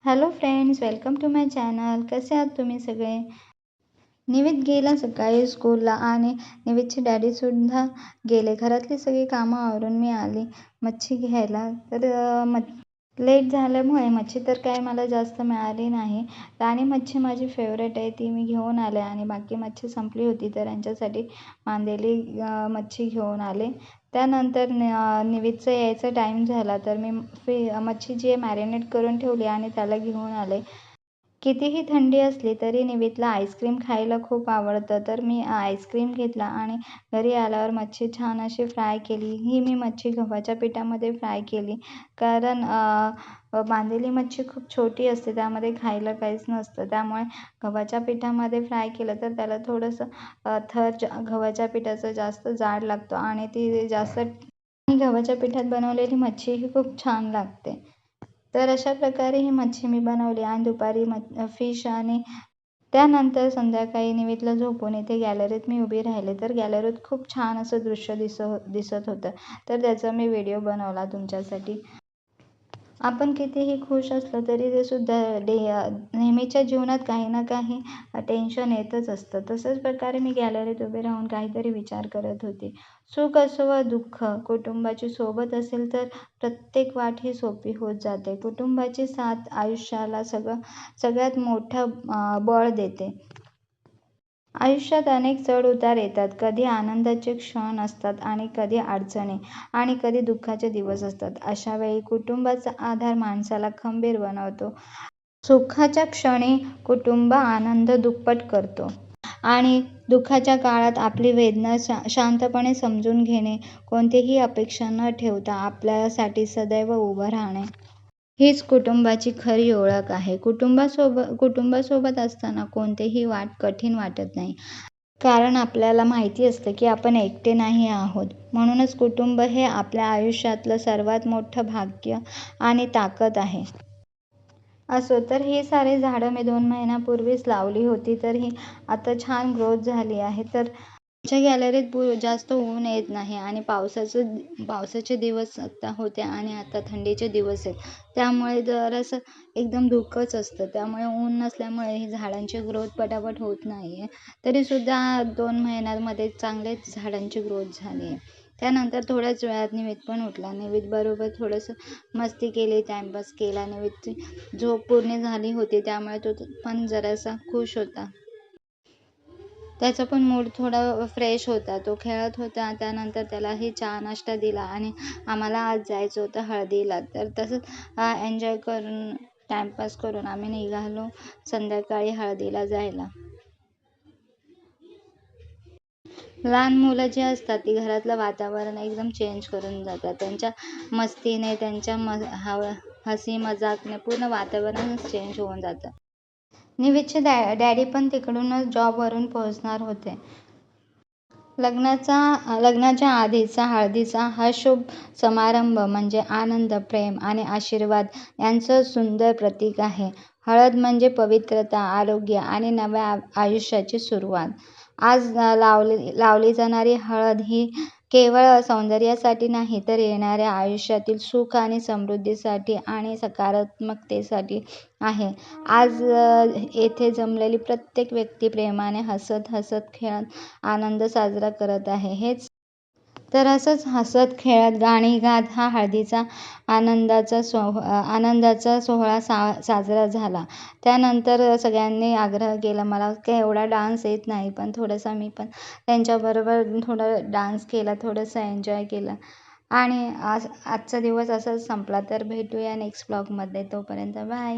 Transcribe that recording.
Hello friends, welcome to my channel. कसे आहात तुम्ही सगळे? निवेद गेला सकाळी स्कूलला आणि निवेदचे डॅडीसुद्धा गेले. घरातली सगळी कामं आवरून मी आली मच्छी घ्यायला. लेट झाल्यामुळे मच्छी तर काय मला जास्त मिळाली नाही. राणी मच्छी माझी फेवरेट आहे, ती मी घेऊन आले आणि बाकी मच्छी संपली होती तर यांच्यासाठी मांदेली मच्छी घेऊन आले. त्यानंतर निवेदचा यायचा टाईम झाला तर मी मच्छी जी आहे मॅरिनेट करून ठेवली आणि त्याला घेऊन आले. कितीही थंडी असली तरी निवेदला आईस्क्रीम खायला खूप आवडतं, तर मी आईस्क्रीम घेतला आणि घरी आल्यावर मच्छी छान अशी फ्राय केली. ही मी मच्छी गव्हाच्या पिठामध्ये फ्राय केली, कारण बांधलेली मच्छी खूप छोटी असते, त्यामध्ये खायला काहीच नसतं. त्यामुळे गव्हाच्या पिठामध्ये फ्राय केलं तर त्याला थोडंसं गव्हाच्या पिठाचं जास्त जाड लागतो आणि ती जास्त गव्हाच्या पिठात बनवलेली मच्छी ही खूप छान लागते. तर अशा प्रकारे ही मच्छी मी बनवली आणि दुपारी फिश आणि त्यानंतर संध्याकाळी निवेदला झोपून इथे गॅलरीत मी उभी राहिले. तर गॅलरीत खूप छान असं दृश्य दिसत होतं, तर त्याचा मी व्हिडिओ बनवला तुमच्यासाठी. आपण कितीही खुश असलो तरी ते सुद्धा नेहमीच्या जीवनात काही ना काही टेन्शन येतच असतं. तसंच प्रकारे मी गॅलरीत उभे राहून काहीतरी विचार करत होते. सुख असो वा दुःख, कुटुंबाची सोबत असेल तर प्रत्येक वाट ही सोपी होत जाते. कुटुंबाची साथ आयुष्याला सगळ्यात मोठं बळ देते. आयुष्यात अनेक चढ-उतार येतात. कधी आनंदाचे क्षण असतात आणि कधी अडचणी आणि कधी दुःखाचे दिवस असतात. अशा वेळी कुटुंबाचा आधार माणसाला खंबीर बनवतो. सुखाच्या क्षणी कुटुंब आनंद दुप्पट करतो आणि दुःखाच्या काळात आपली वेदना शांतपणे समजून घेणे, कोणतीही अपेक्षा न ठेवता आपल्यासाठी सदैव उभं राहणे, हीच कुटुंबाची खरी ओळख आहे. कुटुंबासोबत असताना कोणतीही वाट कठीण वाटत नाही, कारण आपल्याला माहिती असतं की आपण एकटे नाही आहोत. म्हणूनच कुटुंब हे आपल्या आयुष्यातलं सर्वात मोठं भाग्य आणि ताकद आहे. असो तर ही सारी झाडं मी 2 महिन्यापूर्वीच लावली होती, तर ही आता छान ग्रोथ झाली आहे. तर आमच्या गॅलरीत जास्त ऊन येत नाही आणि पावसाचे दिवस आता होते आणि आता थंडीचे दिवस आहेत, त्यामुळे जरासं एकदम धुकंच असतं. त्यामुळे ऊन नसल्यामुळे ही झाडांची ग्रोथ पटापट होत नाही आहे. तरीसुद्धा 2 महिन्यांमध्ये चांगलेच झाडांची ग्रोथ झाली आहे. त्यानंतर थोड्याच वेळात निवेद पण उठला. निवेदबरोबर थोडंसं मस्ती केली, टाईमपास केला. निवेदची झोप पूर्ण झाली होती, त्यामुळे तो पण जरासा खुश होता. त्याचा पण मूड थोडा फ्रेश होता. तो खेळत होता. त्यानंतर त्यालाही चहा नाश्ता दिला आणि आम्हाला आज जायचं होतं हळदीला. तर तसंच एन्जॉय करून, टाईमपास करून आम्ही निघालो संध्याकाळी हळदीला जायला. लहान मुलं जी असतात ती घरातलं वातावरण एकदम चेंज करून जातात. त्यांच्या मस्तीने, त्यांच्या हसी मजाकने पूर्ण वातावरणच चेंज होऊन जातं. निवेदचे डॅडी पण तिकडूनच जॉबवरून पोहोचणार होते. लग्नाच्या आधीचा हळदीचा हा शुभ समारंभ म्हणजे आनंद, प्रेम आणि आशीर्वाद यांचं सुंदर प्रतीक आहे. हळद म्हणजे पवित्रता, आरोग्य आणि नव्या आयुष्याची सुरुवात. आज लावली जाणारी हळद ही केवळ सौंदर्यासाठी नाही, तर येणाऱ्या आयुष्यातील सुख आणि समृद्धीसाठी आणि सकारात्मकतेसाठी आहे. आज येथे जमलेली प्रत्येक व्यक्ती प्रेमाने हसत खेळत आनंद साजरा करत आहे. तर असंच हसत खेळत गाणी गात हा हळदीचा आनंदाचा सोहळा साजरा झाला. त्यानंतर सगळ्यांनी आग्रह केला. मला काही एवढा डान्स येत नाही, पण थोडासा मी पण त्यांच्याबरोबर थोडा डान्स केला, थोडंसं एन्जॉय केलं आणि आजचा दिवस असाच संपला. तर भेटूया नेक्स्ट ब्लॉगमध्ये. तोपर्यंत बाय.